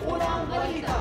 Unang Balita.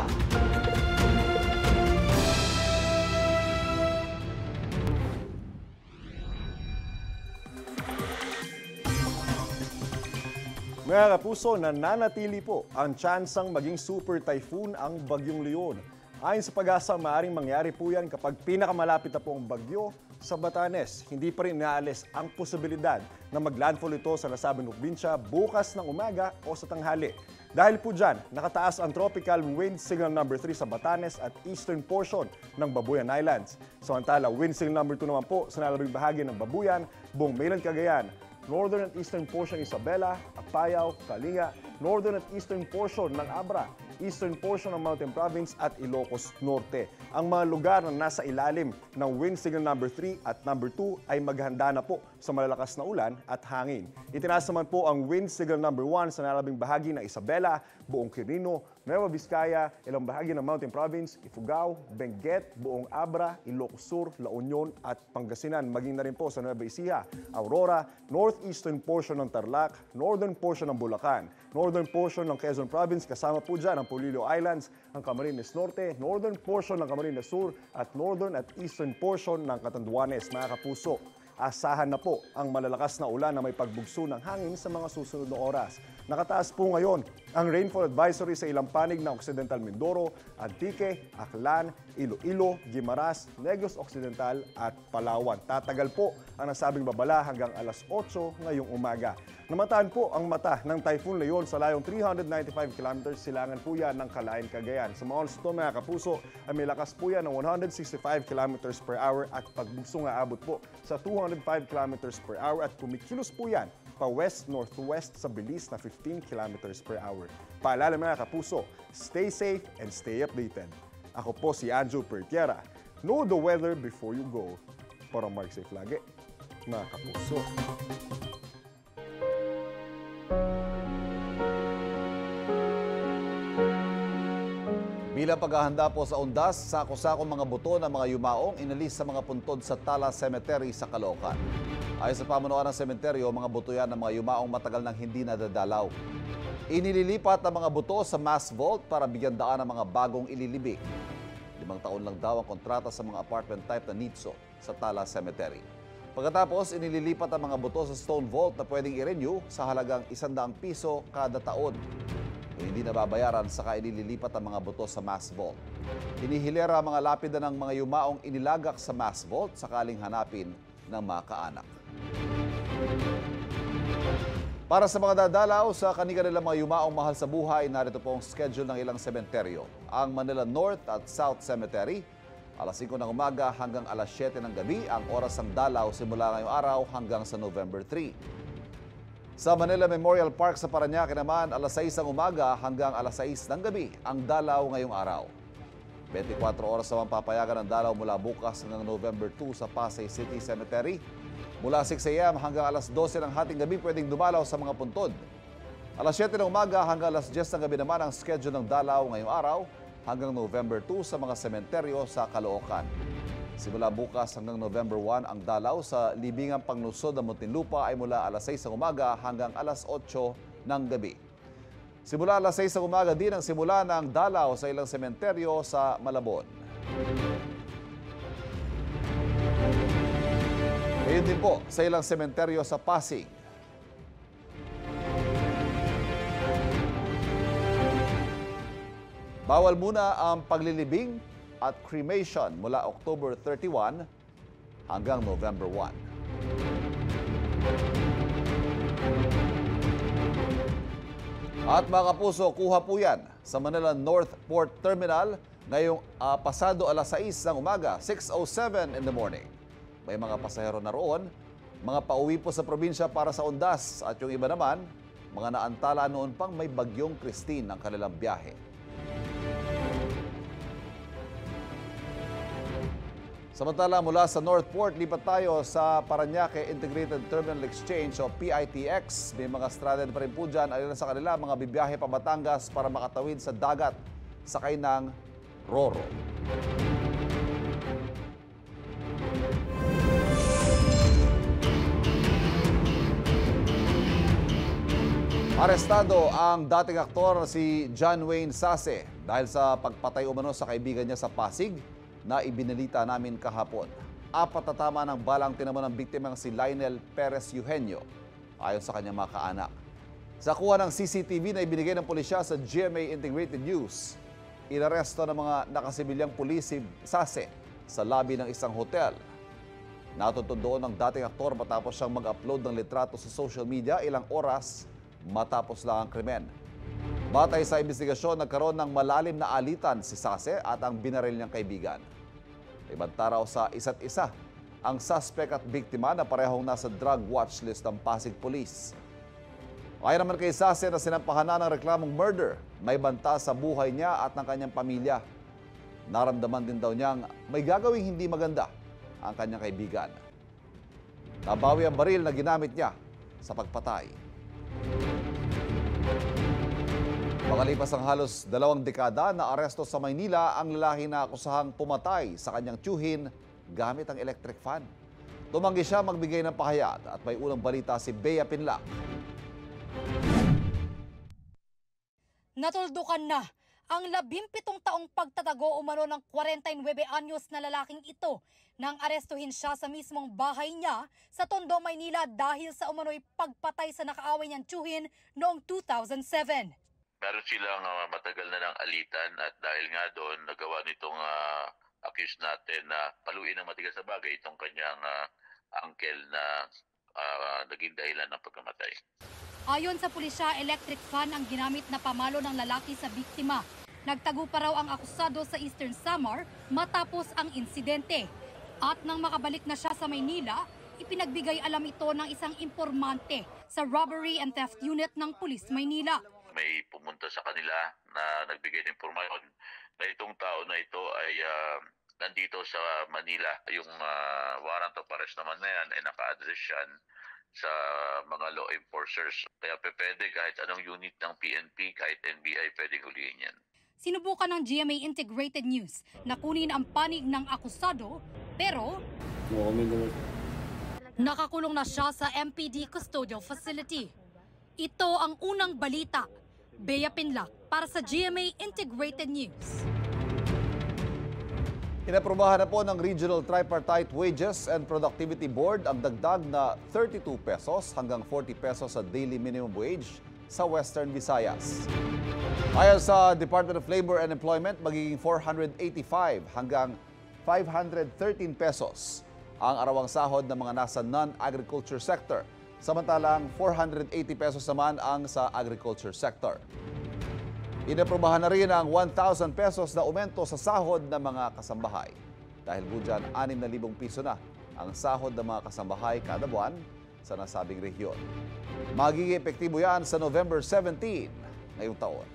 Mga kapuso, nananatili po ang tsansang maging super typhoon ang Bagyong Leon. Ayon sa pag-asa, maaaring mangyari po yan kapag pinakamalapit na po ang bagyo sa Batanes. Hindi pa rin inaalis ang posibilidad na maglandfall ito sa nasabing probinsya bukas ng umaga o sa tanghali. Dahil po dyan, nakataas ang tropical wind signal number 3 sa Batanes at eastern portion ng Babuyan Islands. Samantala, wind signal number 2 naman po sa nalabing bahagi ng Babuyan, buong mainland Cagayan, northern at eastern portion Isabela, Apayao, Kalinga, northern at eastern portion ng Abra, eastern portion ng Mountain Province at Ilocos Norte. Ang mga lugar na nasa ilalim ng wind signal number 3 at number 2 ay maghanda na po sa malalakas na ulan at hangin. Itinaas naman po ang wind signal number 1 sa nalabing bahagi ng Isabela, buong Quirino, Nueva Vizcaya, ilang bahagi ng Mountain Province, Ifugao, Benguet, buong Abra, Ilocos Sur, La Union at Pangasinan, maging na rin po sa Nueva Ecija, Aurora, northeastern portion ng Tarlac, northern portion ng Bulacan, northern portion ng Quezon Province, kasama po dyan ang Polillo Islands, ang Camarines Norte, northern portion ng Camarines Sur at northern at eastern portion ng Catanduanes. Mga kapuso, asahan na po ang malalakas na ulan na may pagbugso ng hangin sa mga susunod na oras. Nakataas po ngayon ang rainfall advisory sa ilang panig ng Occidental Mindoro, Antique, Aklan, Iloilo, Guimaras, Negros Occidental at Palawan. Tatagal po ang nasabing babala hanggang alas 8 ngayong umaga. Namataan po ang mata ng Typhoon Leon sa layong 395 km silangan po yan ng Calayan, Cagayan. Sa mga oras ito, mga kapuso, ay may lakas po yan ng 165 km per hour at pagbugso nga abot po sa 205 km per hour at kumikilos po yan pa west-northwest sa bilis na 15 km per hour. Paalala mga kapuso, stay safe and stay updated. Ako po si Anjo Pertiera. Know the weather before you go. Para mark safe lagi, mga kapuso. Bilang paghahanda po sa undas, sako-sako mga buto ng mga yumaong inalis sa mga puntod sa Tala Cemetery sa Caloocan. Ayon sa pamunuan ng sementeryo, mga buto yan ng mga yumaong matagal nang hindi nadadalaw. Inililipat ang mga buto sa mass vault para bigyan daan ang mga bagong ililibing. 5 taon lang daw ang kontrata sa mga apartment type na NITSO sa Tala Cemetery. Pagkatapos, inililipat ang mga buto sa stone vault na pwedeng i-renew sa halagang 100 piso kada taon. Hindi nababayaran saka inililipat ang mga buto sa mass vault. Hinihilera ang mga lapida ng mga yumaong inilagak sa mass vault sakaling hanapin ng mga kaanak. Para sa mga dadalaw sa kanilang mga yumaong mahal sa buhay, narito po ang schedule ng ilang sementeryo. Ang Manila North at South Cemetery, alas 5 ng umaga hanggang alas 7 ng gabi ang oras ng dalaw simula ngayong araw hanggang sa November 3. Sa Manila Memorial Park sa Parañaque naman, alas 6 ng umaga hanggang alas 6 ng gabi ang dalaw ngayong araw. 24 oras naman papayagan ang dalaw mula bukas hanggang November 2 sa Pasay City Cemetery. Mula 6 a.m. hanggang alas 12 ng hating gabi pwedeng dumalaw sa mga puntod. Alas 7 ng umaga hanggang alas 10 ng gabi naman ang schedule ng dalaw ngayong araw hanggang November 2 sa mga sementeryo sa Caloocan. Simula bukas hanggang November 1 ang dalaw sa libingang panglusod ng Muntinlupa ay mula alas 6 ng umaga hanggang alas 8 ng gabi. Simula alas 6 ng umaga din ang simula ng dalaw sa ilang sementeryo sa Malabon. Ngayon din po sa ilang sementeryo sa Pasig. Bawal muna ang paglilibing at cremation mula October 31 hanggang November 1. At mga kapuso, kuha po yan sa Manila North Port Terminal ngayong pasado alas 6 ng umaga, 6:07 in the morning. May mga pasahero na roon, mga pauwi po sa probinsya para sa undas at yung iba naman, mga naantala noon pang may bagyong Christine ng kanilang biyahe. Samantala mula sa North Port, lipat tayo sa Parañaque Integrated Terminal Exchange o PITX. May mga stranded pa rin po dyan, alin sa kanila mga bibiyahe pa Batangas para makatawid sa dagat sakay ng Roro. Arestado ang dating aktor na si John Wayne Sase dahil sa pagpatay umano sa kaibigan niya sa Pasig na ibinalita namin kahapon. 4 na tama ng balang tinamo ng biktimang si Lionel Perez Eugenio ayon sa kanyang mga kaanak. Sa kuha ng CCTV na ibinigay ng pulisya sa GMA Integrated News, inaresto ng mga nakasibilyang pulis si Sase sa lobby ng isang hotel. Natuntun doon ng dating aktor matapos siyang mag-upload ng litrato sa social media ilang oras matapos lang ang krimen. Batay sa investigasyon, nagkaroon ng malalim na alitan si Sase at ang binaril niyang kaibigan. Ibanta raw sa isa't isa ang suspect at biktima na parehong nasa drug watch list ng Pasig Police. Ayon naman kay Sase na sinampahan na ng reklamong murder, may banta sa buhay niya at ng kanyang pamilya. Naramdaman din daw niyang may gagawing hindi maganda ang kanyang kaibigan. Nabawi ang baril na ginamit niya sa pagpatay. Makalipas ang halos 2 dekada, na aresto sa Maynila ang lalaki na akusahang pumatay sa kanyang tiyuhin gamit ang electric fan. Tumanggi siya magbigay ng pahayag at may unang balita si Bea Pinlac. Natuldukan na ang 17 taong pagtatago umano ng 49 anyos na lalaking ito nang arestuhin siya sa mismong bahay niya sa Tondo, Maynila dahil sa umano'y pagpatay sa nakaaway niyang tiyuhin noong 2007. Meron silang matagal na ng alitan at dahil nga doon nagawa nitong accused natin na paluin ng matigas sa bagay itong kanyang uncle na naging dahilan ng pagkamatay. Ayon sa pulisya, electric fan ang ginamit na pamalo ng lalaki sa biktima. Nagtago pa raw ang akusado sa Eastern Samar matapos ang insidente. At nang makabalik na siya sa Maynila, ipinagbigay alam ito ng isang informante sa Robbery and Theft Unit ng Pulis Maynila. May pumunta sa kanila na nagbigay ng impormasyon na itong tao na ito ay nandito sa Manila. Yung warrant of arrest naman na yan ay naka-address yan sa mga law enforcers. Kaya pwede kahit anong unit ng PNP, kahit NBI, pwede hulihin yan. Sinubukan ng GMA Integrated News na kunin ang panig ng akusado, pero nakakulong na siya sa MPD Custodial Facility. Ito ang unang balita. Bea Pinlac para sa GMA Integrated News. Inaprobahan na po ng Regional Tripartite Wages and Productivity Board ang dagdag na 32 pesos hanggang 40 pesos sa daily minimum wage sa Western Visayas. Ayon sa Department of Labor and Employment, magiging 485 hanggang 513 pesos ang arawang sahod ng mga nasa non-agriculture sector. Samantalang 480 pesos naman ang sa agriculture sector. Inaprobahan na rin ang 1,000 pesos na aumento sa sahod ng mga kasambahay. Dahil po dyan, 6,000 piso na ang sahod ng mga kasambahay kada buwan sa nasabing rehiyon. Magiging epektibo yan sa November 17 ngayong taon.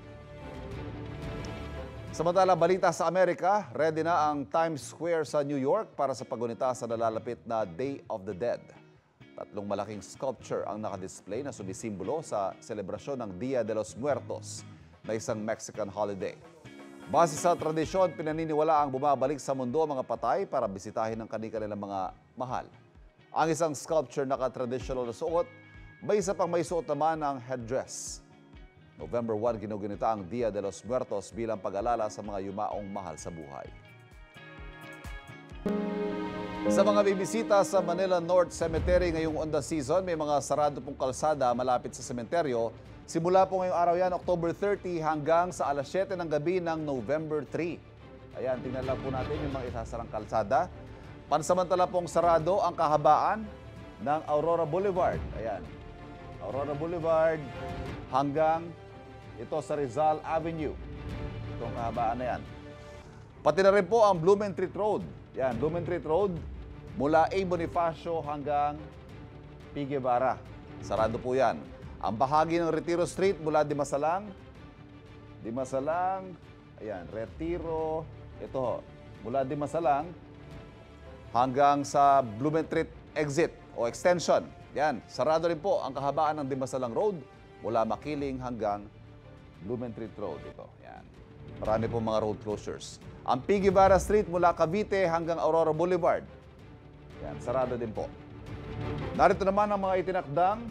Samantala, balita sa Amerika, ready na ang Times Square sa New York para sa paggunita sa nalalapit na Day of the Dead. 3 malaking sculpture ang nakadisplay na sumisimbolo sa selebrasyon ng Dia de los Muertos na isang Mexican holiday. Base sa tradisyon, pinaniniwala ang bumabalik sa mundo ang mga patay para bisitahin ang kanilang mga mahal. Ang isang sculpture naka-traditional na suot, may isa pang may suot naman ang headdress. November 1, ginugunita ang Dia de los Muertos bilang pag-alala sa mga yumaong mahal sa buhay. Sa mga bibisita sa Manila North Cemetery ngayong on the season, may mga sarado pong kalsada malapit sa sementeryo. Simula po ngayong araw yan, October 30 hanggang sa alas 7 ng gabi ng November 3. Ayan, tingnan lang po natin yung mga isasarang kalsada. Pansamantala pong sarado ang kahabaan ng Aurora Boulevard. Ayan, Aurora Boulevard hanggang ito sa Rizal Avenue. Itong kahabaan na yan. Pati na rin po ang Blumentritt Road. Yan, Blumentritt Road mula A. Bonifacio hanggang P. Guevara. Sarado po yan. Ang bahagi ng Retiro Street mula Dimasalang, ayan, Retiro, ito, mula Dimasalang hanggang sa Blumentritt Exit o Extension. Yan, sarado rin po ang kahabaan ng Dimasalang Road mula Makiling hanggang Blumentritt Road. Ito, yan. Marami po mga road closures. Ang P. Guevara Street mula Cavite hanggang Aurora Boulevard. Yan, sarado din po. Narito naman ang mga itinakdang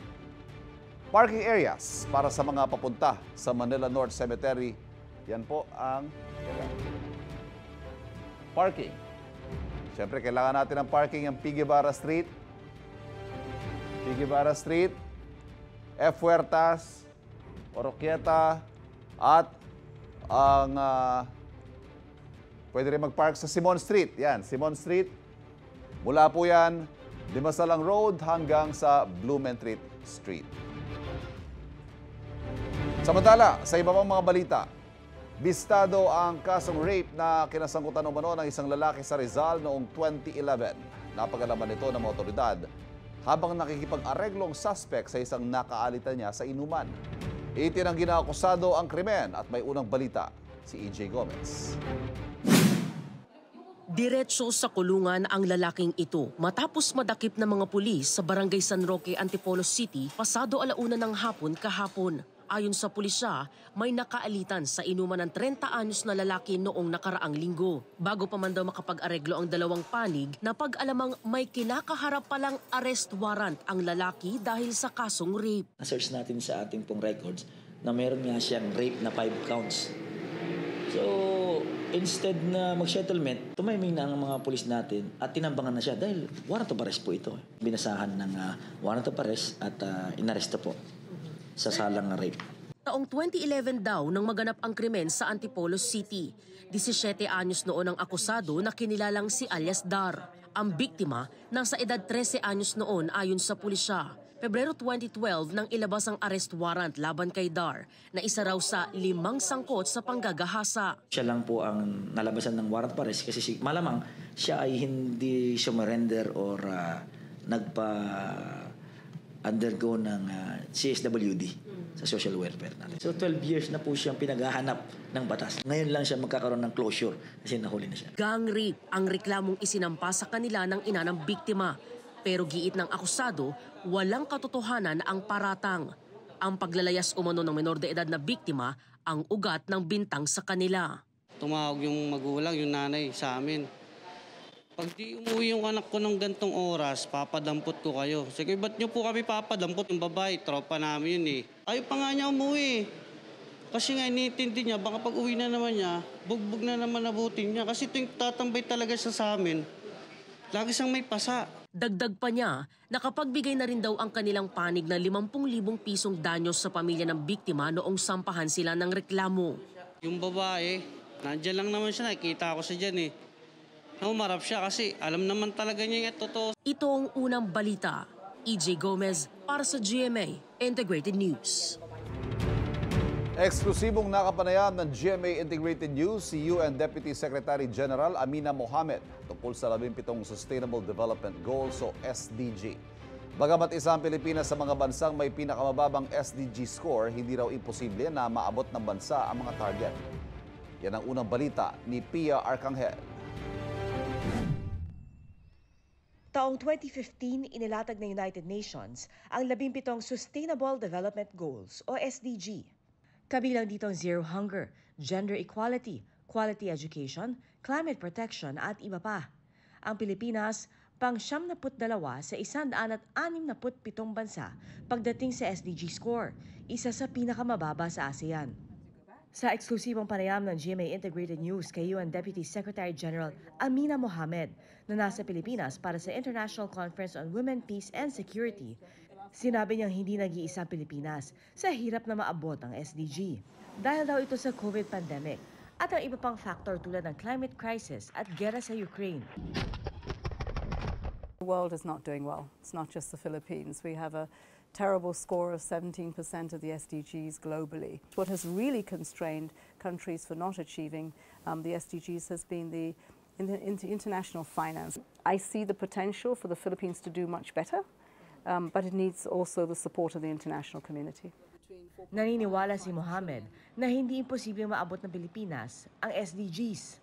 Parking areas para sa mga papunta sa Manila North Cemetery. Yan po ang parking. Siyempre, kailangan natin ng parking ang P. Guevara Street, F. Huertas, Oroquieta, at ang pwede rin mag-park sa Simon Street. Yan, Simon Street. Mula po yan, Dimasalang Road hanggang sa Blumentritt Street. Samantala, sa iba pang mga balita, bistado ang kasong rape na kinasangkutan umano ng isang lalaki sa Rizal noong 2011. Napagalaman nito ng mga otoridad habang nakikipag-areglong suspect sa isang nakaalitan niya sa inuman. Itinanggi na akusado ang krimen at may unang balita si EJ Gomez. Diretso sa kulungan ang lalaking ito matapos madakip ng mga pulis sa Barangay San Roque, Antipolo City pasado 1:00 ng hapon kahapon. Ayon sa pulisya, may nakaalitan sa inuman ng 30 anyos na lalaki noong nakaraang linggo. Bago pa man daw makapag-areglo ang dalawang panig, napag-alamang may kinakaharap palang arrest warrant ang lalaki dahil sa kasong rape. Na-search natin sa ating pong records na meron nga siyang rape na 5 counts. So, instead na mag-settlement, tumiming na ang mga pulis natin at tinambangan na siya dahil warrant of arrest po ito. Binasahan ng warrant of arrest at inaresto po sa salang rape. Taong 2011 daw nang maganap ang krimen sa Antipolo City. 17 anyos noon ang akusado na kinilalang si alias Dar. Ang biktima, nasa edad 13 anyos noon ayon sa pulisya. Pebrero 2012 nang ilabas ang arrest warrant laban kay Dar na isa raw sa 5 sangkot sa panggagahasa. Siya lang po ang nalabasan ng warrant of arrest kasi malamang siya ay hindi surrender or undergo ng CSWD sa social welfare natin. So 12 years na po siyang pinaghahanap ng batas. Ngayon lang siya magkakaroon ng closure kasi nahuli na siya. Gang rape ang reklamong isinampa sa kanila ng ina ng biktima. Pero giit ng akusado, walang katotohanan ang paratang. Ang paglalayas umano ng menor de edad na biktima ang ugat ng bintang sa kanila. Tumawag yung magulang, yung nanay sa amin. Pag di umuwi yung anak ko ng gantong oras, papadampot ko kayo. Sige, ba't nyo po kami papadampot? Yung babae, tropa namin yun eh. Ayaw pa nga niya umuwi. Kasi nga initindi niya, baka pag uwi na naman niya, bugbog na naman abutin niya. Kasi tuwing tatambay talaga siya sa amin, lagi siyang may pasa. Dagdag pa niya, nakapagbigay na rin daw ang kanilang panig na 50,000 pisong danyos sa pamilya ng biktima noong sampahan sila ng reklamo. Yung babae, nandyan lang naman siya, nakikita ko siya dyan eh. Umarap siya kasi alam naman talaga niya yung totoo. Ito ang unang balita. EJ Gomez para sa GMA Integrated News. Eksklusibong nakapanayam ng GMA Integrated News si UN Deputy Secretary General Amina Mohamed tungkol sa 17 Sustainable Development Goals o SDG. Bagamat isa ang Pilipinas sa mga bansang may pinakamababang SDG score, hindi raw imposible na maabot ng bansa ang mga target. Yan ang unang balita ni Pia Arcangel. Taong 2015, inilatag ng United Nations ang 17 Sustainable Development Goals o SDG. Kabilang dito ang zero hunger, gender equality, quality education, climate protection at iba pa. Ang Pilipinas, pang-72 sa 167 bansa pagdating sa SDG score, isa sa pinakamababa sa ASEAN. Sa eksklusibong panayam ng GMA Integrated News kay UN Deputy Secretary General Amina Mohamed na nasa Pilipinas para sa International Conference on Women, Peace and Security, sinabi niyang hindi nag-iisa Pilipinas sa hirap na maabot ang SDG. Dahil daw ito sa COVID pandemic at ang iba pang factor tulad ng climate crisis at gera sa Ukraine. The world is not doing well. It's not just the Philippines. We have a terrible score of 17% of the SDGs globally. What has really constrained countries for not achieving the SDGs has been the international finance. I see the potential for the Philippines to do much better, but it needs also the support of the international community. Naniniwala si Mohamed na hindi imposible maabot ng Pilipinas ang SDGs.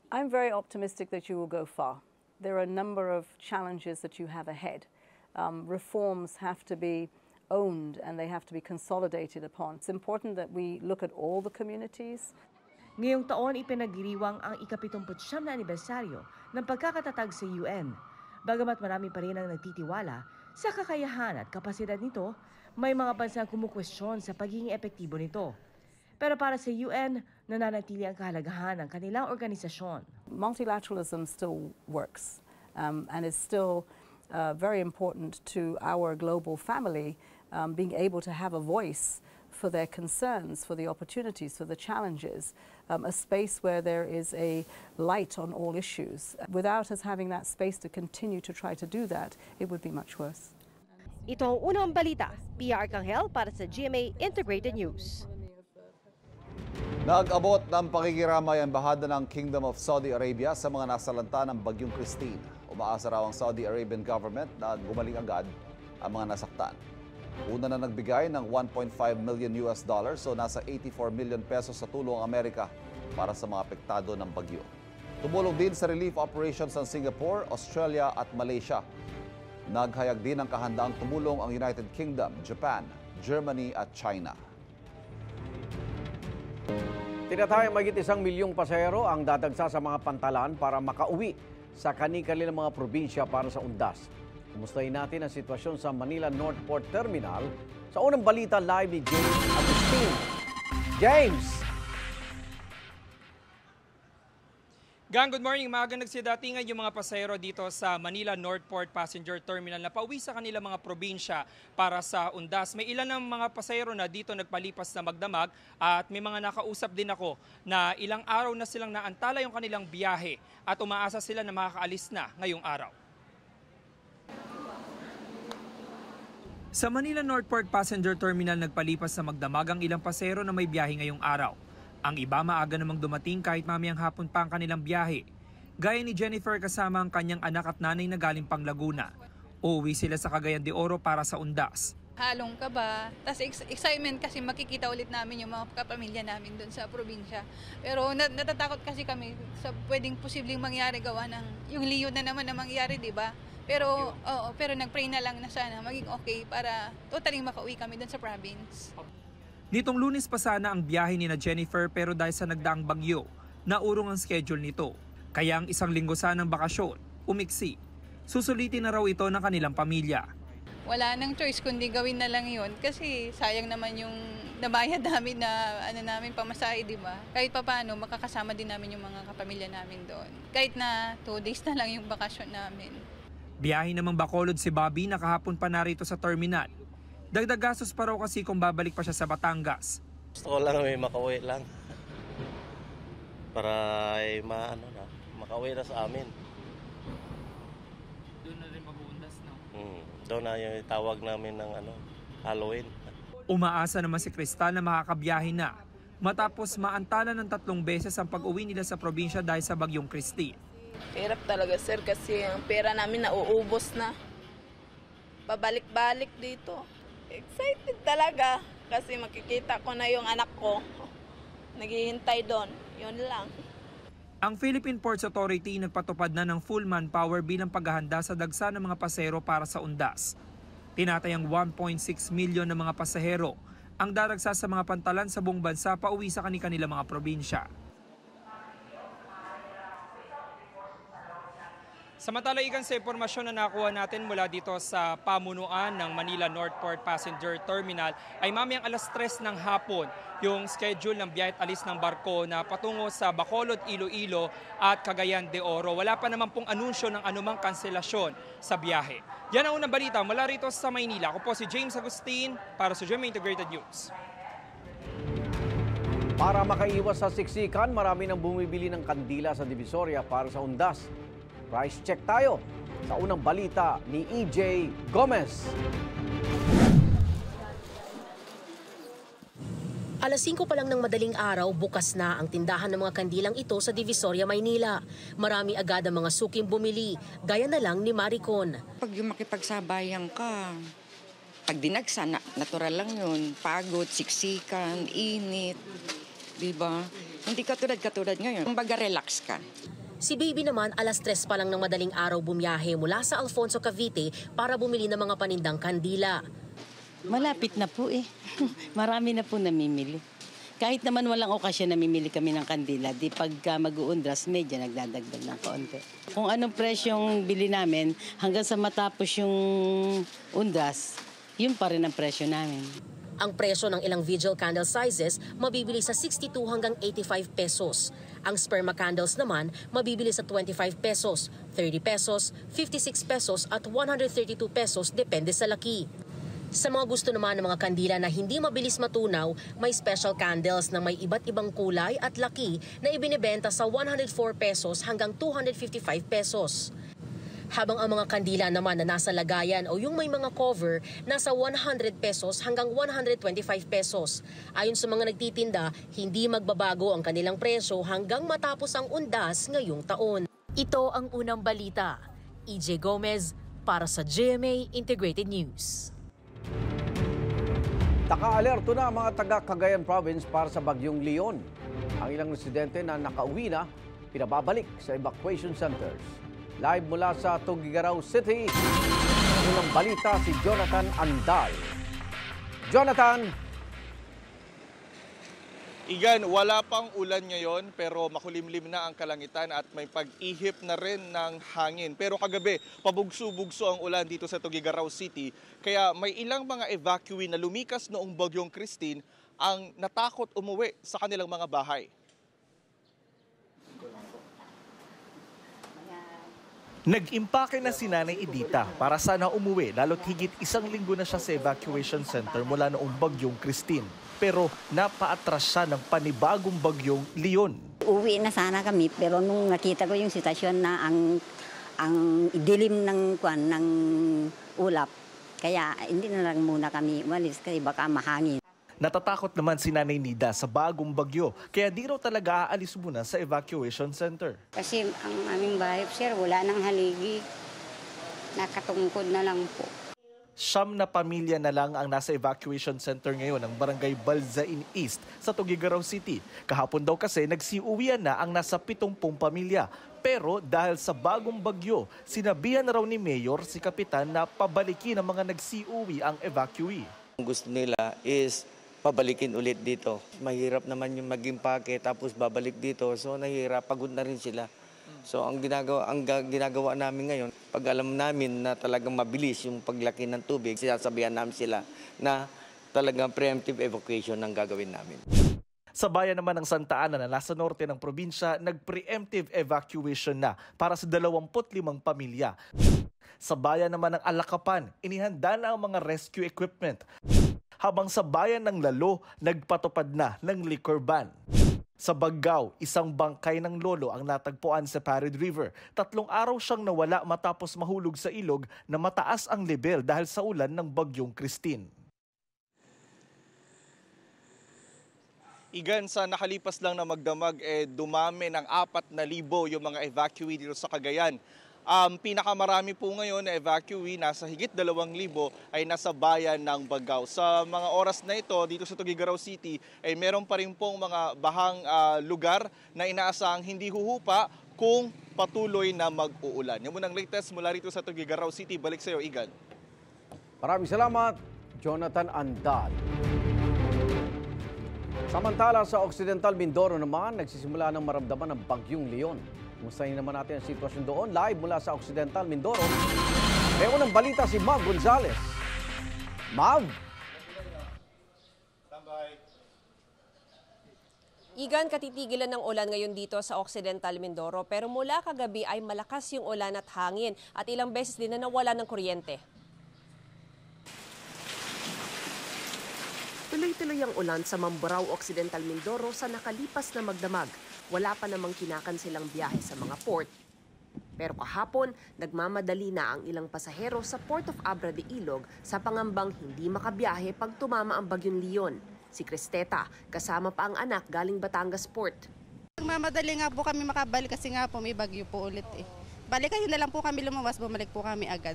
I'm very optimistic that you will go far. There are a number of challenges that you have ahead. Reforms have to be owned and they have to be consolidated upon. It's important that we look at all the communities. Ngayong taon, ipinagdiriwang ang ika-79 na anibersaryo ng pagkakatatag sa UN. Bagamat marami pa rin ang nagtitiwala sa kakayahan at kapasidad nito, May mga bansang kumukwestiyon sa pagiging epektibo nito. Pero para sa UN, nananatili ang kahalagahan ng kanilang organisasyon. Multilateralism still works and is still very important to our global family, being able to have a voice for their concerns, for the opportunities, for the challenges, a space where there is a light on all issues. Without us having that space to continue to try to do that, it would be much worse. Ito ang unang balita. Pia Arcangel para sa GMA Integrated News. Nag-abot ng pakikiramay ang Embahada ng Kingdom of Saudi Arabia sa mga nasalanta ng Bagyong Christine. Umaasa raw ang Saudi Arabian government na gumaling agad ang mga nasaktan. Una na nagbigay ng $1.5 million so nasa 84 million pesos sa tulong Amerika para sa mga apektado ng bagyo. Tumulong din sa relief operations ng Singapore, Australia at Malaysia. Naghayag din ng kahandaang tumulong ang United Kingdom, Japan, Germany at China. Tinatayang mahigit 1 milyong pasahero ang dadagsa sa mga pantalan para makauwi sa kanilang mga probinsya para sa undas. Kumustahin natin ang sitwasyon sa Manila North Port Terminal sa unang balita live ni James Agustin. James! Gang, good morning. Maaga nagsidatingan yung mga pasahero dito sa Manila North Port Passenger Terminal na pauwi sa kanilang mga probinsya para sa undas. May ilan ng mga pasahero na dito nagpalipas na magdamag at may mga nakausap din ako na ilang araw na silang naantala yung kanilang biyahe at umaasa sila na makakaalis na ngayong araw. Sa Manila North Port Passenger Terminal nagpalipas na magdamag ang ilang pasahero na may biyahe ngayong araw. Ang iba maaga namang dumating kahit mamayang hapon pa ang kanilang biyahe. Gaya ni Jennifer kasama ang kanyang anak at nanay na galing pang Laguna. Uuwi sila sa Cagayan de Oro para sa undas. Halong kaba, tas excitement kasi makikita ulit namin yung mga kapamilya namin doon sa probinsya. Pero natatakot kasi kami sa pwedeng posibleng mangyari gawa ng yung Leo na naman na mangyari, di ba? Pero pero nagpray na lang na sana maging okay para totally makauwi kami doon sa province. Nitong Lunes pa sana ang biyahe ni na Jennifer pero dahil sa nagdaang bagyo, naurong ang schedule nito. Kaya ang 1 linggo sanang bakasyon, umiksi. Susulitin na raw ito ng kanilang pamilya. Wala nang choice kundi gawin na lang yun kasi sayang naman yung nabayad namin na namin pamasahe, di ba? Kahit papaano makakasama din namin yung mga kapamilya namin doon. Kahit na 2 days na lang yung bakasyon namin. Biyahe namang Bacolod si Bobby na kahapon pa narito sa terminal. Dagdag gastos pa raw kasi kung babalik pa siya sa Batangas. Gusto ko lang may makauwi lang. Para ay makauwi na sa amin. Doon na rin mag-uundas, no? Doon na yung tawag namin ng Halloween. Umaasa naman si Cristal na makakabiyahe na matapos maantala ng 3 beses ang pag-uwi nila sa probinsya dahil sa Bagyong Christine. Hirap talaga sir kasi ang pera namin nauubos na. Pabalik-balik dito. Excited talaga kasi makikita ko na yung anak ko. Naghihintay doon. Yun lang. Ang Philippine Ports Authority nagpatupad na ng full manpower bilang paghahanda sa dagsa ng mga pasahero para sa undas. Tinatayang 1.6 milyon na mga pasahero ang daragsa sa mga pantalan sa buong bansa pauwi sa kanilang mga probinsya. Samantala, ikan sa impormasyon na nakuha natin mula dito sa pamunuan ng Manila North Port Passenger Terminal ay mamayang alas 3 ng hapon yung schedule ng biyahe at alis ng barko na patungo sa Bacolod, Iloilo at Cagayan de Oro. Wala pa naman pong anunsyo ng anumang kanselasyon sa biyahe. Yan ang unang balita mula rito sa Maynila. Ako po si James Agustin para sa GMA Integrated News. Para makaiwas sa siksikan, marami nang bumibili ng kandila sa Divisoria para sa undas. Price check tayo sa unang balita ni EJ Gomez. Alas 5 pa lang ng madaling araw, bukas na ang tindahan ng mga kandilang ito sa Divisoria, Maynila. Marami agad ang mga suking bumili, gaya na lang ni Maricon. Pag yung makipagsabayan ka, pag dinagsa, natural lang yun. Pagod, siksikan, init, diba? Hindi katulad ngayon. Kumbaga relax ka. Si Baby naman alas 3 pa lang ng madaling araw bumiyahe mula sa Alfonso, Cavite para bumili ng mga panindang kandila. Malapit na po eh. Marami na po namimili. Kahit naman walang okasyon namimili kami ng kandila, di pagka mag-uundras, medyo nagdadagdag ng kaunti. Kung anong presyong bili namin, hanggang sa matapos yung undras, yun pa rin ang presyo namin. Ang presyo ng ilang vigil candle sizes mabibili sa 62 hanggang 85 pesos. Ang sperma candles naman mabibili sa 25 pesos, 30 pesos, 56 pesos at 132 pesos depende sa laki. Sa mga gusto naman ng mga kandila na hindi mabilis matunaw, may special candles na may iba't ibang kulay at laki na ibinebenta sa 104 pesos hanggang 255 pesos. Habang ang mga kandila naman na nasa lagayan o yung may mga cover, nasa 100 pesos hanggang 125 pesos. Ayon sa mga nagtitinda, hindi magbabago ang kanilang presyo hanggang matapos ang undas ngayong taon. Ito ang unang balita. EJ Gomez para sa GMA Integrated News. Naka-alerto na ang mga taga Cagayan Province para sa Bagyong Leon. Ang ilang residente na nakauwi na, pinababalik sa evacuation centers. Live mula sa Tuguegarao City, unang balita si Jonathan Andal. Jonathan! Igan, wala pang ulan ngayon pero makulimlim na ang kalangitan at may pag-ihip na rin ng hangin. Pero kagabi, pabugso-bugso ang ulan dito sa Tuguegarao City. Kaya may ilang mga evacuee na lumikas noong Bagyong Christine ang natakot umuwi sa kanilang mga bahay. Nag-impake na si Nanay Edita para sana umuwi lalo't higit 1 linggo na siya sa evacuation center mula noong Bagyong Christine. Pero napaatras siya ng panibagong Bagyong Leon. Uwi na sana kami pero nung nakita ko yung sitwasyon na ang dilim ng ulap, kaya hindi na lang muna kami umalis kasi baka mahangin. Natatakot naman si Nanay Nida sa bagong bagyo, kaya di raw talaga aalis muna sa evacuation center. Kasi ang aming bahay, sir, wala nang haligi. Nakatungkod na lang po. 9 na pamilya na lang ang nasa evacuation center ngayon ng Barangay Balzain East sa Tuguegarao City. Kahapon daw kasi nagsiuwian na ang nasa 70 pamilya. Pero dahil sa bagong bagyo, sinabihan na raw ni Mayor si Kapitan na pabalikin ang mga nagsiuwi ang evacuee. Ang gusto nila is pabalikin ulit dito. Mahirap naman yung mag-impake tapos babalik dito. So nahirap, pagod na rin sila. So ang ginagawa namin ngayon, pag alam namin na talagang mabilis yung paglaki ng tubig, sinasabihan namin sila na talagang preemptive evacuation ang gagawin namin. Sa bayan naman ng Santa Ana na nasa norte ng probinsya, nag-preemptive evacuation na para sa 25 pamilya. Sa bayan naman ng Alacapan, inihanda na ang mga rescue equipment. Habang sa bayan ng Lalo, nagpatupad na ng liquor ban. Sa Baggao, isang bangkay ng lolo ang natagpuan sa Parod River. 3 araw siyang nawala matapos mahulog sa ilog na mataas ang level dahil sa ulan ng Bagyong Christine. Igan, sa nakalipas lang na magdamag, dumami ng 4,000 yung mga evacuee dito sa Cagayan. Pinakamarami po ngayon na evacuee, nasa higit 2,000 ay nasa bayan ng Baggao. Sa mga oras na ito, dito sa Tuguegarao City, ay meron pa rin pong mga bahang lugar na inaasahang hindi huhupa kung patuloy na mag-uulan. Yan muna ang latest mula rito sa Tuguegarao City. Balik sa iyo, Igan. Maraming salamat, Jonathan Andal. Samantala sa Occidental Mindoro naman, nagsisimula ng maramdaman ng Bagyong Leon. Kumustahin naman natin ang sitwasyon doon. Live mula sa Occidental Mindoro. May unang balita si Mav Gonzalez. Mav? Igan, katitigilan ng ulan ngayon dito sa Occidental Mindoro. Pero mula kagabi ay malakas yung ulan at hangin. At ilang beses din na nawala ng kuryente. Tuloy-tuloy ang ulan sa Mamburao, Occidental Mindoro sa nakalipas na magdamag. Wala pa namang kinakansilang biyahe sa mga port. Pero kahapon, nagmamadali na ang ilang pasahero sa Port of Abra de Ilog sa pangambang hindi makabiyahe pag tumama ang Bagyong Leon. Si Cristeta, kasama pa ang anak galing Batangas Port. Nagmamadali nga po kami makabalik kasi nga po may bagyo po ulit eh. Balik kayo na lang po kami lumawas, bumalik po kami agad.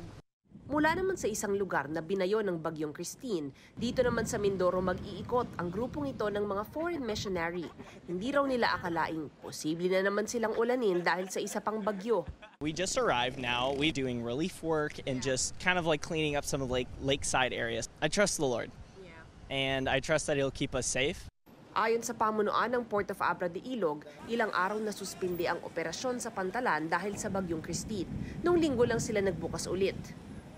Mula naman sa isang lugar na binayo ng Bagyong Christine, dito naman sa Mindoro mag-iikot ang grupong ito ng mga foreign missionary. Hindi raw nila akalaing posible na naman silang ulanin dahil sa isa pang bagyo. We just arrived now. We're doing relief work and just kind of like cleaning up some of the lakeside areas. I trust the Lord. And I trust that He'll keep us safe. Ayon sa pamunuan ng Port of Abra de Ilog, ilang araw na suspindi ang operasyon sa Pantalan dahil sa Bagyong Christine. Noong linggo lang sila nagbukas ulit.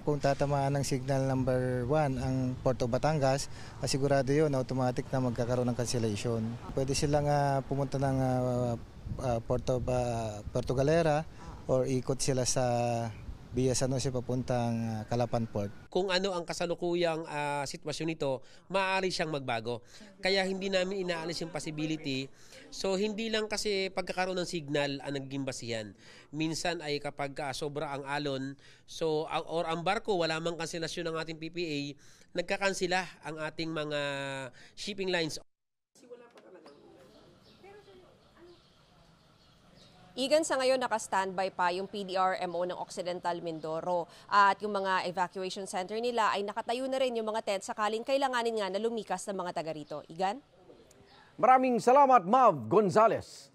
kung tatamaan ng signal number 1 ang Port of Batangas, sigurado yun, automatic na magkakaroon ng cancellation. Pwede silang pumunta ng Puerto Galera or ikot sila sa via San Jose papuntang Calapan Port. Kung ano ang kasalukuyang sitwasyon nito, maaari siyang magbago. Kaya hindi namin inaalis yung possibility. So hindi lang kasi pagkakaroon ng signal ang naging basihan. Minsan ay kapag sobra ang alon, so or ang barko wala mang kanselasyon ng ating PPA, nagkakansela ang ating mga shipping lines. Igan, sa ngayon naka-standby pa yung PDRMO ng Occidental Mindoro at yung mga evacuation center nila ay nakatayo na rin yung mga tent sakaling kailanganin nga na lumikas ng mga taga rito. Igan? Maraming salamat, Mav Gonzales.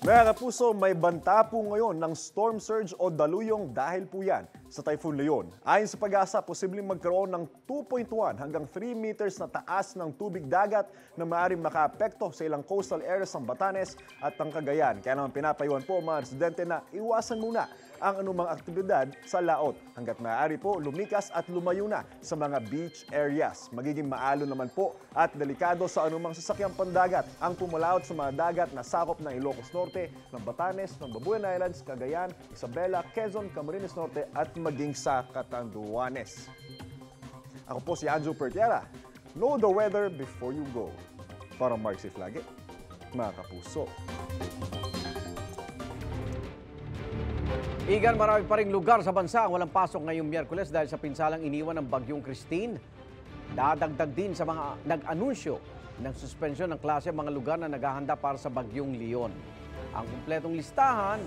Mga kapuso, may banta po ngayon ng storm surge o daluyong dahil po yan sa Typhoon Leon. Ayon sa Pag-asa, posibleng magkaroon ng 2.1 hanggang 3 meters na taas ng tubig dagat na maaaring makaapekto sa ilang coastal areas ng Batanes at ng Cagayan. Kaya naman pinapayuhan po ang mga residente na iwasan muna ang anumang aktibidad sa laot hanggat maaari po lumikas at lumayo na sa mga beach areas. Magiging maalon naman po at delikado sa anumang sasakyang pandagat ang pumalaot sa mga dagat na sakop ng Ilocos Norte, ng Batanes, ng Babuyan Islands, Cagayan, Isabela, Quezon, Camarines Norte at maging sa Catanduanes. Ako po si Anjo Pertiera. Know the weather before you go. Para Mark Safe lagi, mga kapuso. Igan, marami pa ring lugar sa bansa ang walang pasok ngayong Miyerkules dahil sa pinsalang iniwan ng Bagyong Christine. Dadagdag din sa mga nag-anunsyo ng suspensyon ng klase ang mga lugar na naghahanda para sa Bagyong Leon. Ang kumpletong listahan,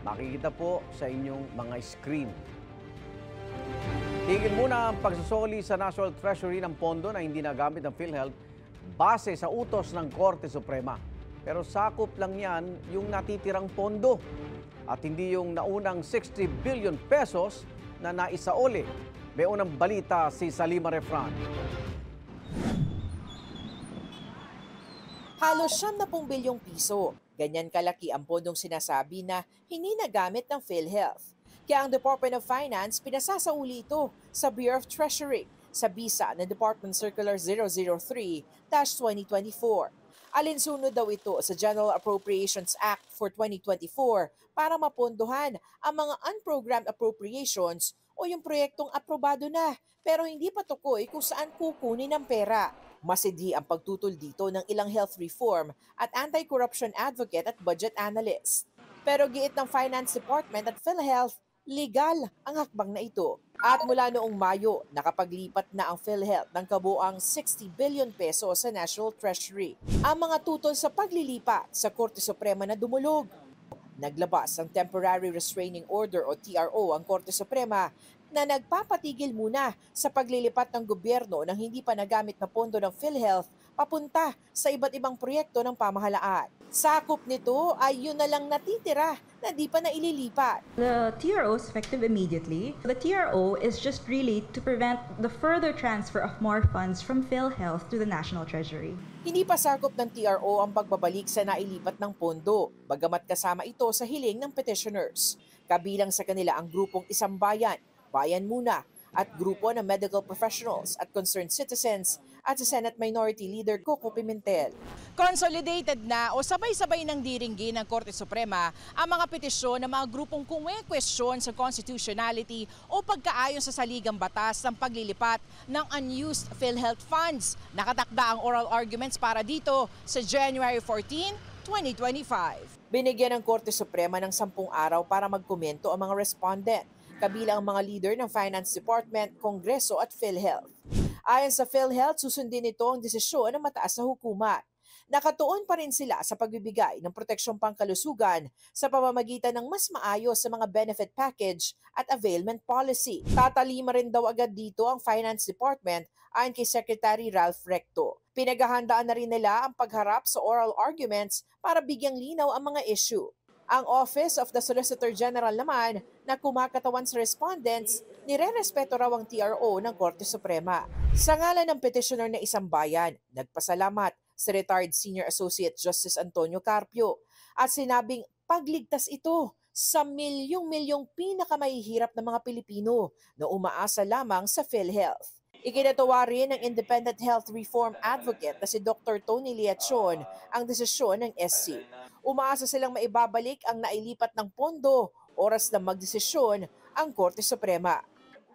makikita po sa inyong mga screen. Tigil muna ang pagsusoli sa National Treasury ng pondo na hindi nagamit ng PhilHealth base sa utos ng Korte Suprema. Pero sakop lang yan yung natitirang pondo at hindi yung naunang 60 billion pesos na naisaoli. May unang balita si Salima Refran. Halos 70 bilyong piso. Ganyan kalaki ang pondong sinasabi na hindi nagamit ng PhilHealth. Kaya ang Department of Finance pinasasauli ito sa Bureau of Treasury sa bisa ng Department Circular 003-2024. Alinsunod daw ito sa General Appropriations Act for 2024 para mapondohan ang mga unprogrammed appropriations o yung proyektong aprobado na pero hindi pa tukoy kung saan kukunin ang pera. Masidi ang pagtutol dito ng ilang health reform at anti-corruption advocate at budget analyst. Pero giit ng Finance Department at PhilHealth, legal ang hakbang na ito. At mula noong Mayo, nakapaglipat na ang PhilHealth ng kabuang 60 billion pesos sa National Treasury. Ang mga tutol sa paglilipat sa Korte Suprema na dumulog. Naglabas ng Temporary Restraining Order o TRO ang Korte Suprema na nagpapatigil muna sa paglilipat ng gobyerno ng hindi pa nagamit na pondo ng PhilHealth papunta sa iba't ibang proyekto ng pamahalaan. Sakop nito ay yun na lang natitira na di pa naililipat. The TRO is effective immediately. The TRO is just really to prevent the further transfer of more funds from PhilHealth to the National Treasury. Hindi pa sakop ng TRO ang pagbabalik sa nailipat ng pondo, bagamat kasama ito sa hiling ng petitioners. Kabilang sa kanila ang grupong Isang Bayan, Bayan Muna, at grupo ng medical professionals at concerned citizens at sa Senate Minority Leader Coco Pimentel. Consolidated na o sabay-sabay ng diringgin ng Korte Suprema ang mga petisyon ng mga grupong kumwe-question sa constitutionality o pagkaayon sa saligang batas ng paglilipat ng unused PhilHealth funds. Nakatakda ang oral arguments para dito sa January 14, 2025. Binigyan ng Korte Suprema ng 10 araw para magkomento ang mga respondent, kabilang ang mga leader ng Finance Department, Kongreso at PhilHealth. Ayon sa PhilHealth, susundin nito ang desisyon ng mataas na hukuman. Nakatuon pa rin sila sa pagbibigay ng proteksyong pangkalusugan sa pamamagitan ng mas maayos sa mga benefit package at availment policy. Tatalima rin daw agad dito ang Finance Department ayon kay Secretary Ralph Recto. Pinaghahandaan na rin nila ang pagharap sa oral arguments para bigyang linaw ang mga issue. Ang Office of the Solicitor General naman na kumakatawan sa respondents, nire-respeto raw ang TRO ng Korte Suprema. Sa ngalan ng petitioner na Isang Bayan, nagpasalamat si retired Senior Associate Justice Antonio Carpio at sinabing pagligtas ito sa milyong-milyong pinakamahihirap na mga Pilipino na umaasa lamang sa PhilHealth. Ikinatawa rin ng Independent Health Reform Advocate na si Dr. Tony Liachon ang desisyon ng SC. Umaasa silang maibabalik ang nailipat ng pondo, oras na magdesisyon ang Korte Suprema.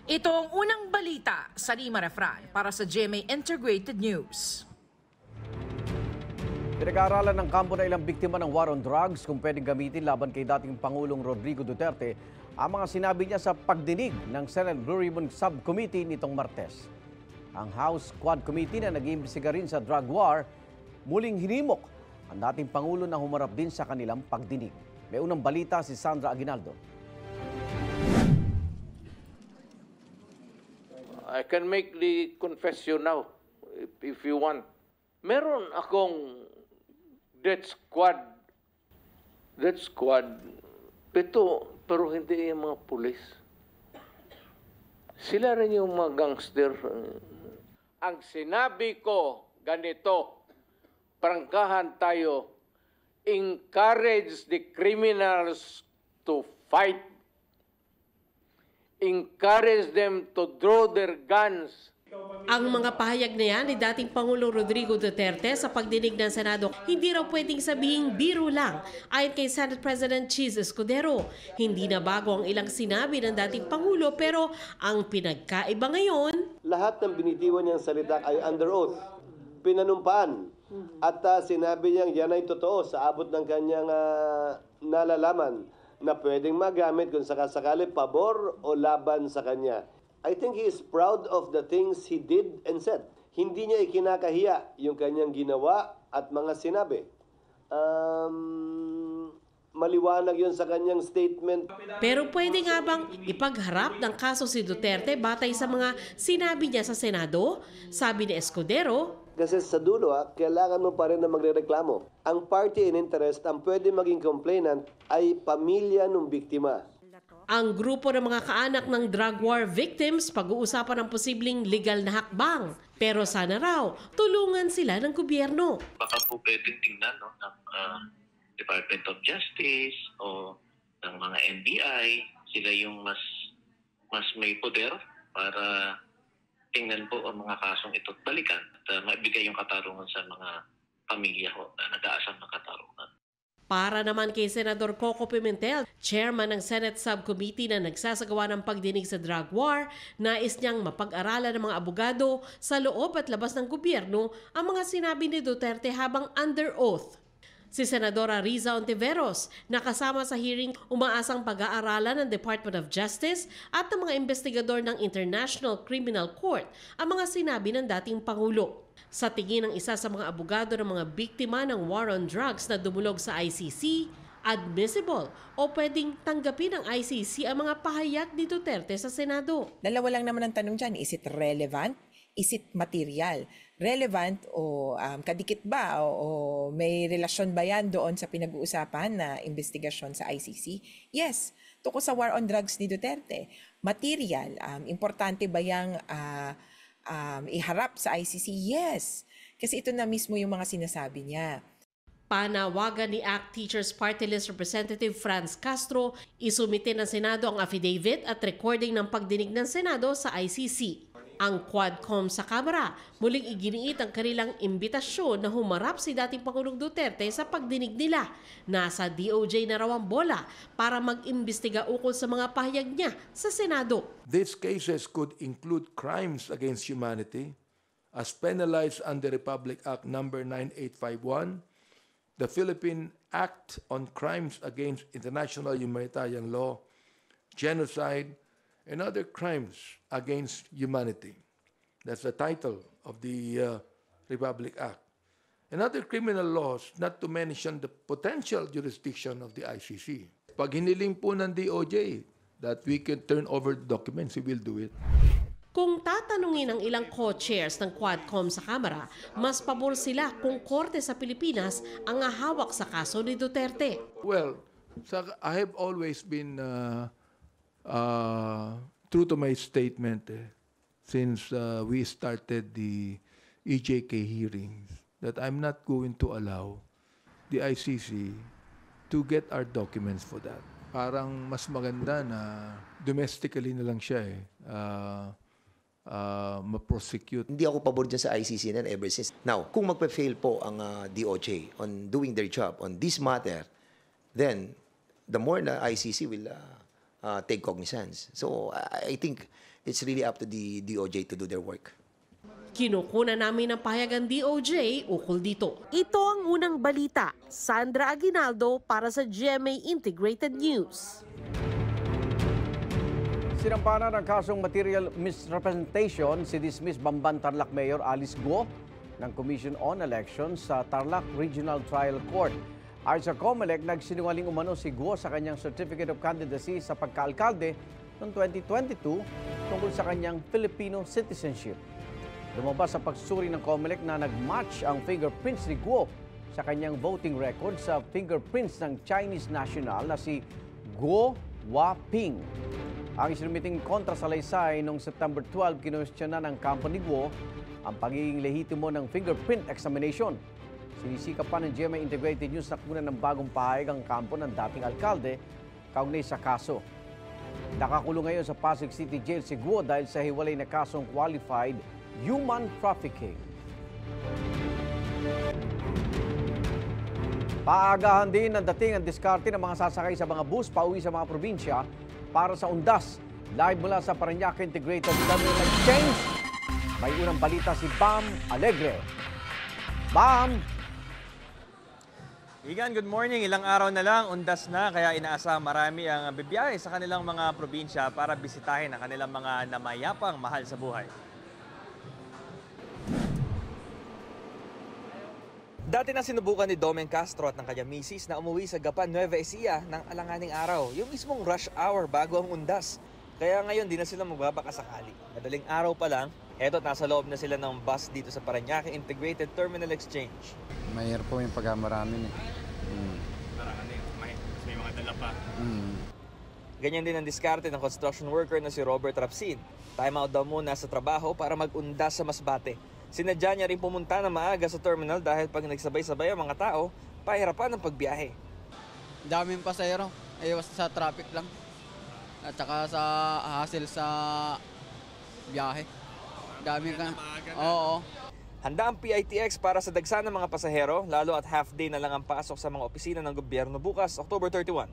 Ito ang unang balita sa Lima Refran para sa GMA Integrated News. Pinag-aaralan ng kampo na ilang biktima ng war on drugs kung pwedeng gamitin laban kay dating Pangulong Rodrigo Duterte ang mga sinabi niya sa pagdinig ng Senate Blue Ribbon Subcommittee nitong Martes. Ang House Quad Committee na nag-iimbestiga rin sa drug war, muling hinimok ang dating Pangulo na humarap din sa kanilang pagdinig. May unang balita si Sandra Aguinaldo. I can make the confession now if you want. Meron akong death squad, pero hindi yung mga pulis. Sila rin yung mga gangster. Ang sinabi ko, ganito, prangkahan tayo, encourage the criminals to fight. Encourage them to draw their guns. Ang mga pahayag na yan ni dating Pangulong Rodrigo Duterte sa pagdinig ng Senado, hindi raw pwedeng sabihing biro lang. Ayon kay Senate President Cheese Escudero, hindi na bago ang ilang sinabi ng dating Pangulo, pero ang pinagkaiba ngayon, lahat ng binitiwan niyang salita ay under oath, pinanumpaan. At sinabi niyang yan ay totoo sa abot ng kanyang nalalaman na pwedeng magamit kung sakasakali pabor o laban sa kanya. I think he is proud of the things he did and said. Hindi niya ikinakahiya yung kanyang ginawa at mga sinabi. Maliwanag yun sa kanyang statement. Pero pwede nga bang ipagharap ng kaso si Duterte batay sa mga sinabi niya sa Senado? Sabi ni Escudero, kasi sa dulo, kailangan mo pa rin na magrereklamo. Ang party in interest, ang pwede maging complainant ay pamilya ng biktima. Ang grupo ng mga kaanak ng drug war victims pag-uusapan ng posibleng legal na hakbang. Pero sana raw, tulungan sila ng gobyerno. Baka po pwedeng tingnan ng Department of Justice o ng mga NBI. Sila yung mas may poder para tingnan po ang mga kasong ito at balikan at maibigay yung katarungan sa mga pamilya ho na nag-aasam ng katarungan. Para naman kay Senador Coco Pimentel, chairman ng Senate Subcommittee na nagsasagawa ng pagdinig sa drug war, nais niyang mapag-aralan ng mga abogado sa loob at labas ng gobyerno ang mga sinabi ni Duterte habang under oath. Si Senadora Riza Ontiveros, nakasama sa hearing, umaasang pag-aaralan ng Department of Justice at ng mga investigador ng International Criminal Court ang mga sinabi ng dating Pangulo. Sa tingin ng isa sa mga abogado ng mga biktima ng war on drugs na dumulog sa ICC, admissible o pwedeng tanggapin ng ICC ang mga pahayag ni Duterte sa Senado. Dalawa lang naman ang tanong dyan, is it relevant? Is it material? Relevant o kadikit ba o may relasyon ba yan doon sa pinag-uusapan na investigasyon sa ICC? Yes, tungkol sa war on drugs ni Duterte. Material, importante ba yung iharap sa ICC? Yes, kasi ito na mismo yung mga sinasabi niya. Panawagan ni ACT Teachers Party List Representative Franz Castro, isumite ng Senado ang affidavit at recording ng pagdinig ng Senado sa ICC. Ang Quadcom sa Kamara, muling iginiit ang kanilang imbitasyon na humarap si dating Pangulong Duterte sa pagdinig nila. Nasa DOJ na raw ang bola para mag-imbestiga ukol sa mga pahayag niya sa Senado. These cases could include crimes against humanity as penalized under Republic Act No. 9851, the Philippine Act on Crimes Against International Humanitarian Law, genocide, and other crimes against humanity. That's the title of the Republic Act. And other criminal laws, not to mention the potential jurisdiction of the ICC. Pag hiniling po ng DOJ that we can turn over the documents, we will do it. Kung tatanungin ang ilang co-chairs ng Quadcom sa Kamara, mas pabor sila kung korte sa Pilipinas ang hawak sa kaso ni Duterte. Well, I have always been true to my statement since we started the EJK hearings that I'm not going to allow the ICC to get our documents for that. Parang mas maganda na domestically na lang siya ma-prosecute. Hindi ako pabor dyan sa ICC na ever since. Now, kung magpa-fail po ang DOJ on doing their job on this matter, then the more na ICC will take cognizance. So I think it's really up to the DOJ to do their work. Kinukuna namin ng pahayagan DOJ ukol dito. Ito ang unang balita. Sandra Aguinaldo para sa GMA Integrated News. Sinampanan ng kasong material misrepresentation si dismissed Bamban Tarlac Mayor Alice Guo ng Commission on Elections sa Tarlac Regional Trial Court. Ayon sa COMELEC, nagsinungaling umano si Guo sa kanyang Certificate of Candidacy sa pagkaalkalde noong 2022 tungkol sa kanyang Filipino citizenship. Lumabas sa pagsuri ng COMELEC na nag-match ang fingerprints ni Guo sa kanyang voting record sa fingerprints ng Chinese national na si Guo Waping. Ang isinumiting kontrasalaysay noong September 12, kinwestiyonan ng kampo ni Guo ang pagiging lehitimo ng fingerprint examination. Sinisikap pa ng GMA Integrated News na kunan ng bagong pahayag ang kampo ng dating alkalde kaugnay sa kaso. Nakakulong ngayon sa Pasig City Jail si Guo dahil sa hiwalay na kasong qualified human trafficking. Paagahan din ng dating ang diskarte ng mga sasakay sa mga bus pauwi sa mga probinsya para sa undas. Live mula sa Parañaque Integrated Terminal Exchange, may unang balita si Bam Alegre. Bam! Igan, good morning. Ilang araw na lang, undas na, kaya inaasahang marami ang bibiyahe sa kanilang mga probinsya para bisitahin ang kanilang mga namayapang mahal sa buhay. Dati na sinubukan ni Domen Castro at ng kanyang misis na umuwi sa Gapan, Nueva Ecija ng alanganing araw, yung mismong rush hour bago ang undas. Kaya ngayon di na sila magbabakasakali. Madaling araw pa lang, eto nasa loob na sila ng bus dito sa Parañaque Integrated Terminal Exchange. Mahirap po yung pagkamarami. Parang may mga dala pa. Ganyan din ang diskarte ng construction worker na si Robert Rapsin. Time out daw muna sa trabaho para mag-undas sa Masbate. Sinadya niya rin pumunta na maaga sa terminal dahil pag nagsabay-sabay ang mga tao, pahirapan ang pagbiyahe. Daming pasahero, iwas sa traffic lang. At saka sa hassle sa biyahe. Dami ka. Oo. Handa ang PITX para sa dagsa ng mga pasahero, lalo at half day na lang ang pasok sa mga opisina ng gobyerno bukas, October 31.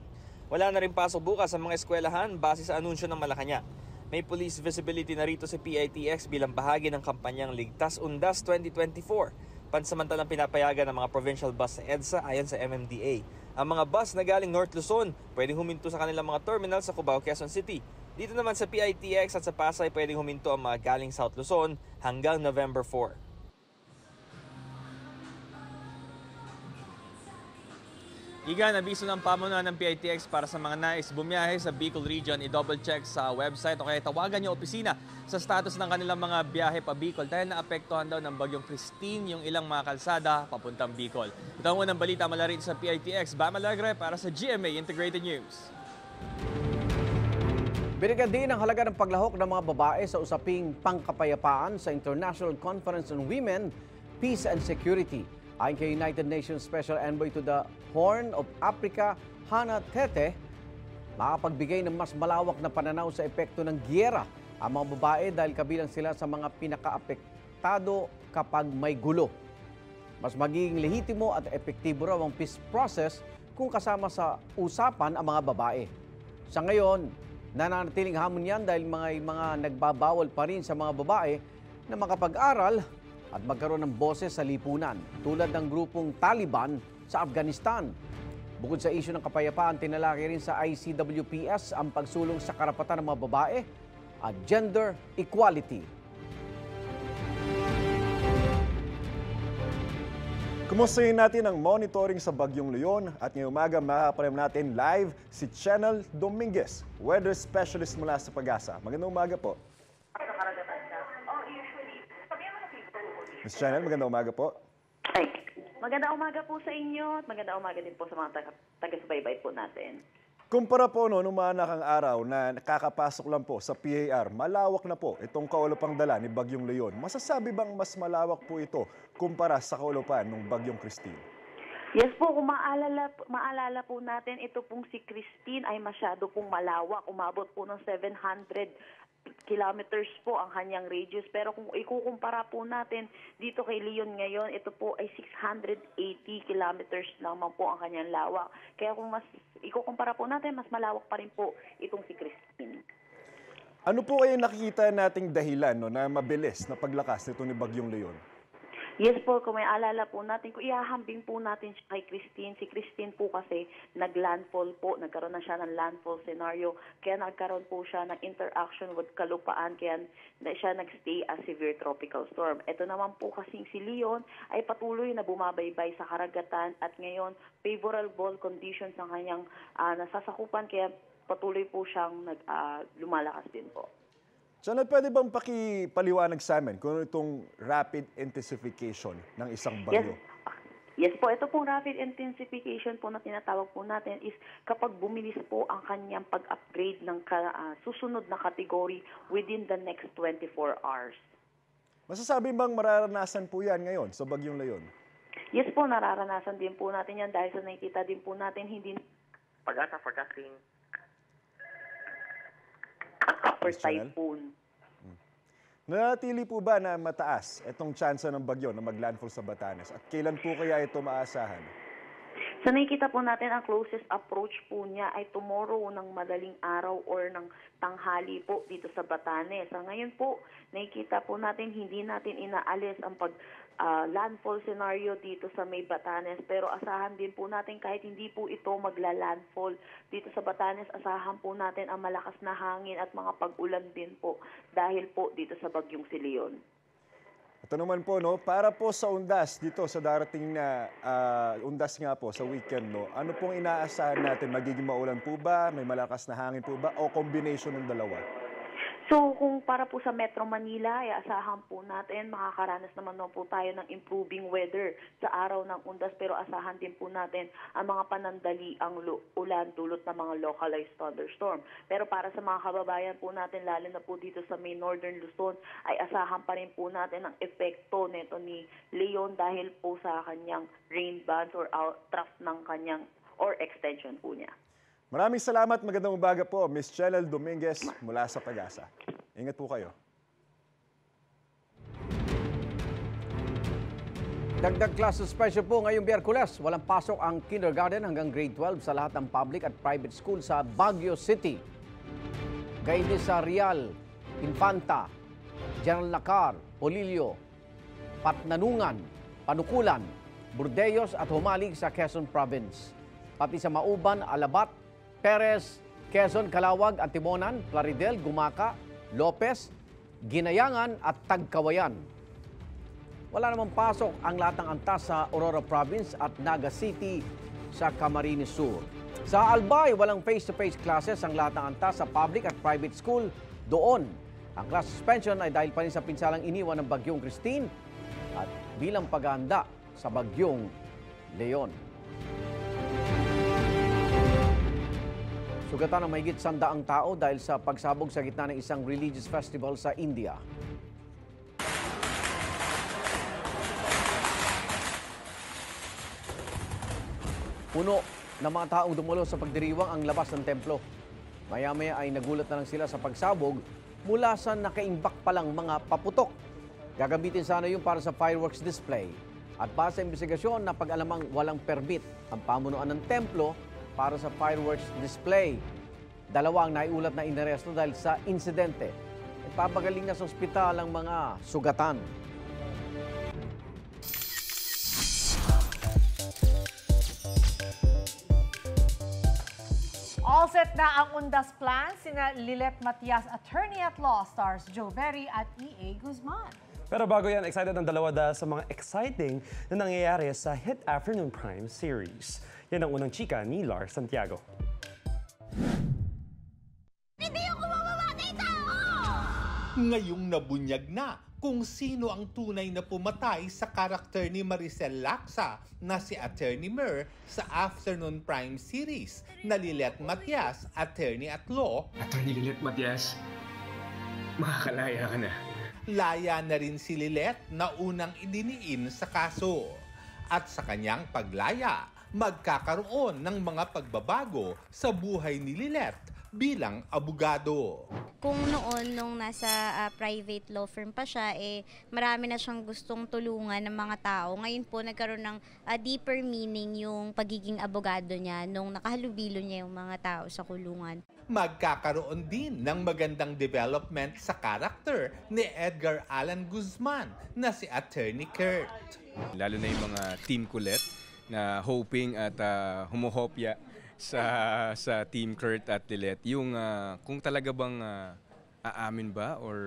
Wala na rin pasok bukas sa mga eskwelahan base sa anunsyo ng Malacanang. May police visibility na rito sa PITX bilang bahagi ng kampanyang Ligtas Undas 2024. Pansamantalang pinapayagan ng mga provincial bus sa EDSA ayon sa MMDA. Ang mga bus na galing North Luzon pwedeng huminto sa kanilang mga terminal sa Cubao, Quezon City. Dito naman sa PITX at sa Pasay pwedeng huminto ang mga galing South Luzon hanggang November 4. Igan, abiso ng pamunuan ng PITX para sa mga nais bumiyahe sa Bicol Region, i-double check sa website o kaya tawagan yung opisina sa status ng kanilang mga biyahe pa Bicol dahil naapektuhan daw ng bagyong Christine yung ilang mga kalsada papuntang Bicol. Ito ang unang balita mula rin sa PITX. Bam Alegre para sa GMA Integrated News. Binigyan din ang halaga ng paglahok ng mga babae sa usaping pangkapayapaan sa International Conference on Women, Peace and Security. Ayon kay United Nations Special Envoy to the Horn of Africa, Hannah Tete, makapagbigay ng mas malawak na pananaw sa epekto ng giyera ang mga babae dahil kabilang sila sa mga pinakaapektado kapag may gulo. Mas magiging lehitimo at epektibo raw ang peace process kung kasama sa usapan ang mga babae. Sa ngayon, nananatiling hamon yan dahil mga nagbabawal pa rin sa mga babae na makapag-aral at magkaroon ng boses sa lipunan, tulad ng grupong Taliban sa Afghanistan. Bukod sa isyu ng kapayapaan, tinalaki rin sa ICWPS ang pagsulong sa karapatan ng mga babae at gender equality. Kumustahin natin ang monitoring sa Bagyong Leon at ngayong umaga makakapalam natin live si Channel Dominguez, weather specialist mula sa Pag-asa. Magandang umaga po. Ms. Channel, magandang umaga po. Ay, magandang umaga po sa inyo at magandang umaga din po sa mga taga-subaybay po natin. Kumpara po noong umanak ang araw na nakakapasok lang po sa PAR, malawak na po itong kaulapang dala ni Bagyong Leon. Masasabi bang mas malawak po ito kumpara sa kaulapan ng Bagyong Christine? Yes po, kung maalala po natin, ito pong si Christine ay masyado pong malawak. Umabot po ng 700 kilometers po ang kanyang radius. Pero kung ikukumpara po natin dito kay Leon ngayon, ito po ay 680 kilometers naman po ang kanyang lawak. Kaya kung mas ikukumpara po natin, mas malawak pa rin po itong si Christine. Ano po kayo nakikita nating dahilan na mabilis na paglakas nito ni Bagyong Leon? Yes po, kung may alala po natin, kung ihahambing po natin siya kay Christine, si Christine po kasi nag-landfall po, nagkaroon na siya ng landfall scenario, kaya nagkaroon po siya ng interaction with kalupaan, kaya siya nagstay as severe tropical storm. Ito naman po kasing si Leon ay patuloy na bumabaybay sa karagatan at ngayon favorable conditions ng kanyang nasasakupan, kaya patuloy po siyang lumalakas din po. Channel, pwede bang pakipaliwanag sa amin kung ano itong rapid intensification ng isang bagyo? Yes po, ito pong rapid intensification po na tinatawag po natin is kapag bumilis po ang kanyang pag-upgrade ng susunod na category within the next 24 hours. Masasabi bang mararanasan po yan ngayon sa Bagyong Leon? Yes po, nararanasan din po natin yan dahil sa nakikita din po natin hindi pag-asa forecasting for typhoon. Nanatili po ba na mataas itong tsansa ng bagyo na maglandfall sa Batanes? At kailan po kaya ito maasahan? So nakikita po natin ang closest approach po niya ay tomorrow ng madaling araw or ng tanghali po dito sa Batanes. So ngayon po, nakikita po natin hindi natin inaalis ang landfall scenario dito sa may Batanes, pero asahan din po natin kahit hindi po ito magla-landfall dito sa Batanes, asahan po natin ang malakas na hangin at mga pag-ulan din po dahil po dito sa Bagyong si Leon. Ito naman po, para po sa undas dito sa darating na undas nga po sa weekend, ano pong inaasahan natin? Magiging maulan po ba? May malakas na hangin po ba? O combination ng dalawa? So kung para po sa Metro Manila, ay asahan po natin, makakaranas naman po tayo ng improving weather sa araw ng undas, pero asahan din po natin ang mga panandali ang ulan dulot ng mga localized thunderstorm. Pero para sa mga kababayan po natin, lalo na po dito sa may Northern Luzon, ay asahan pa rin po natin ang epekto nito ni Leon dahil po sa kanyang rain bands or trough ng kanyang or extension po niya. Maraming salamat. Magandang umaga po, Ms. Chelel Dominguez mula sa Pag-asa. Ingat po kayo. Dagdag class suspension po ngayong Biyerkules. Walang pasok ang kindergarten hanggang grade 12 sa lahat ng public at private school sa Baguio City. Gayun din sa Real, Infanta, General Nacar, Polillo, Patnanungan, Panukulan, Burdeos at Humalig sa Quezon Province. Pati sa Mauban, Alabat, Perez, Quezon, Calawag, Antimonan, Plaridel, Gumaca, Lopez, Ginayangan at Tagkawayan. Wala namang pasok ang lahat ng antas sa Aurora Province at Naga City sa Camarines Sur. Sa Albay, walang face-to-face classes ang lahat ng antas sa public at private school doon. Ang class suspension ay dahil pa rin sa pinsalang iniwan ng Bagyong Christine at bilang paghahanda sa Bagyong Leon. Sugatan ng mahigit 100 tao dahil sa pagsabog sa gitna ng isang religious festival sa India. Puno ng mga taong dumulo sa pagdiriwang ang labas ng templo. Maya-maya ay nagulat na lang sila sa pagsabog mula sa nakaimbak palang mga paputok. Gagamitin sana yun para sa fireworks display. At para sa investigasyon na pag-alamang walang permit ang pamunuan ng templo para sa fireworks display. Dalawa ang naiulat na inaresto dahil sa insidente. Nagpapagaling na sa ospital ang mga sugatan. All set na ang Undas Plan, sina Lilet Matias, attorney at law, stars Joe Berry at E.A. Guzman. Pero bago yan, excited ang dalawa dahil sa mga exciting na nangyayari sa Hit Afternoon Prime series. Yan ang unang chika ni Lars Santiago. Hindi ako mamamati tao! Ngayong nabunyag na kung sino ang tunay na pumatay sa karakter ni Maricel Lacsa na si Attorney Mer sa Afternoon Prime series na Lilet Matias, attorney at law. Attorney Lilet Matias, makakalaya ka na. Laya na rin si Lilet na unang idiniin sa kaso. At sa kanyang paglaya, magkakaroon ng mga pagbabago sa buhay ni Lilet bilang abogado. Kung nung nasa private law firm pa siya, marami na siyang gustong tulungan ng mga tao. Ngayon po nagkaroon ng deeper meaning yung pagiging abogado niya nung nakahalubilo niya yung mga tao sa kulungan. Magkakaroon din ng magandang development sa karakter ni Edgar Allan Guzman na si Attorney Kurt. Lalo na yung mga team kulit na hoping at humuhopya sa Team Kurt at Lilet, yung kung talaga bang aamin ba or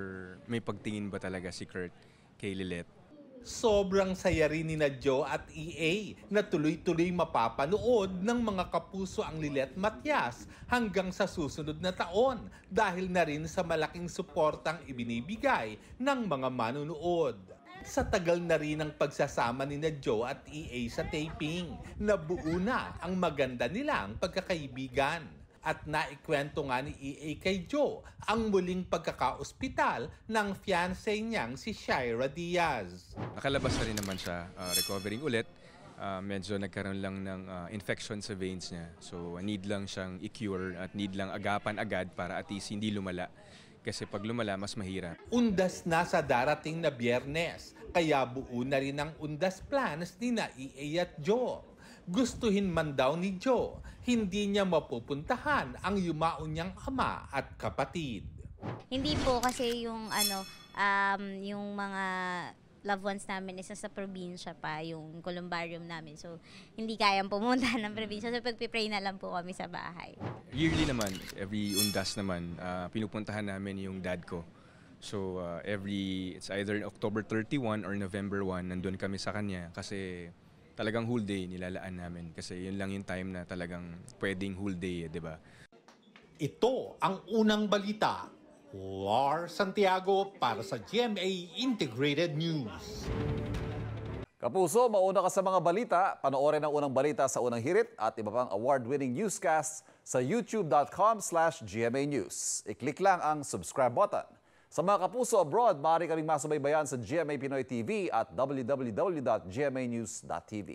may pagtingin ba talaga si Kurt kay Lilet. Sobrang saya rin ni Joe at EA na tuloy-tuloy mapapanood ng mga kapuso ang Lilet Matias hanggang sa susunod na taon dahil na rin sa malaking suportang ibinibigay ng mga manunood. Sa tagal na rin ang pagsasama ni Joe at EA sa taping, nabuo na ang maganda nilang pagkakaibigan. At naikwento nga ni EA kay Joe ang muling pagkakaospital ng fiancé niyang si Shaira Diaz. Nakalabas na rin naman siya, recovering ulit. Medyo nagkaroon lang ng infection sa veins niya. So need lang siyang i-cure at need lang agapan agad para at least hindi lumala. Kasi pag lumala, mas mahirap. Undas na sa darating na Biyernes, kaya buo na rin ang undas plans ni na EA at Joe. Gustuhin man daw ni Joe, hindi niya mapupuntahan ang yumaon niyang ama at kapatid. Hindi po kasi yung yung mga loved ones namin isa sa probinsya pa, yung columbarium namin. So, hindi kayang pumunta ng probinsya. So, pagpipray na lang po kami sa bahay. Yearly naman, every undas naman, pinupuntahan namin yung dad ko. So, it's either October 31 or November 1, nandun kami sa kanya kasi talagang whole day nilalaan namin. Kasi yun lang yung time na talagang pwedeng whole day, di ba? Ito ang unang balita. Lar Santiago para sa GMA Integrated News. Kapuso, mauna ka sa mga balita. Panoorin ang unang balita sa unang hirit at iba pang award-winning newscasts sa youtube.com/GMA News. I-click lang ang subscribe button. Sa mga kapuso abroad, maaari kaming masubaybayan sa GMA Pinoy TV at www.gmanews.tv.